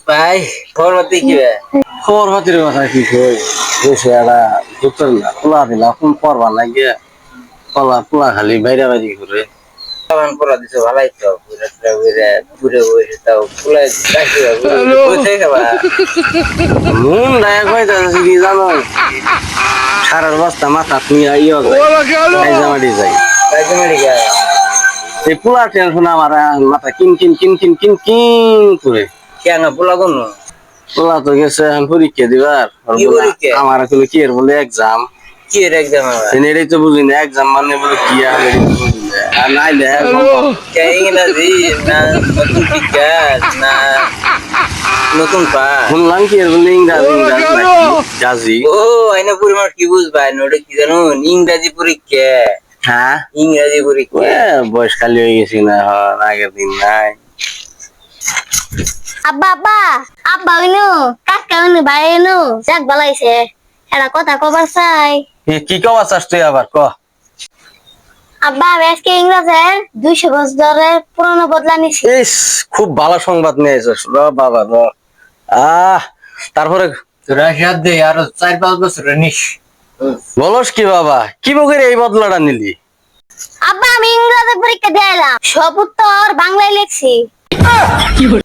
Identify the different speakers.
Speaker 1: ভাই পরবর্তী কি
Speaker 2: পরবর্তীর কথা কি কই বসে একটা দুঃখের না পোলা দিলা কোন পরবা লাগে পোলা খালি বাইরে বাইরে করে
Speaker 1: সামান পড়া দিছে ভালাই তো পুরা পুরা পুরে বসে তাও পুরা কাশি বসে খাবা
Speaker 2: মন রায় কইতাছে কি জানো সারার বস্তা মাথা তুই আইও যাই যাই
Speaker 1: কাজে মারি গা
Speaker 2: এই পোলা টেনশন আমার মাথা কিন কিন কিন কিন কিন কিন করে
Speaker 1: কেন পোলা কোন
Speaker 2: পোলা তো গেছে এখন পরীক্ষা দিবার
Speaker 1: কি পরীক্ষা?
Speaker 2: আমার আসলে কি এর বলে এক্সাম
Speaker 1: কি এর একদম আবার
Speaker 2: এটাই তো বুঝি না এক্সাম মানে বলে কি আর নাইলে
Speaker 1: ইংরাজি না নতুন বিজ্ঞান না নতুন পাঠ
Speaker 2: শুনলাম কি এর বলে ইংরাজি ইংরাজি নাকি জাজি
Speaker 1: ও আইনা পরিমাণ কি বুঝবা ওটা কি জানো ইংরাজি পরীক্ষা
Speaker 2: হ্যাঁ
Speaker 1: ইংরাজি পরীক্ষা
Speaker 2: বয়স খালি হয়ে গেছি না আগের দিন নাই
Speaker 3: আব্বা আব্বা আব্বা হইনু কাকা হইনু ভাই হইনু যাক বলাইছে এটা কথা কবার চাই
Speaker 2: কি কবা চাস তুই আবার ক
Speaker 3: আব্বা আমি আজকে ইংরেজের 200 বছরের পুরনো বদলা নিছি
Speaker 2: ইস খুব ভালো সংবাদ নিয়ে এসেছ র বাবা র তারপরে
Speaker 1: তোরা সাথ দে আরো 4-5 বছর নিস
Speaker 2: বলস কি বাবা কি বগের এই বদলাটা নিলি
Speaker 3: আব্বা আমি ইংরেজি পরীক্ষা দিলাম সব উত্তর বাংলায় লিখছি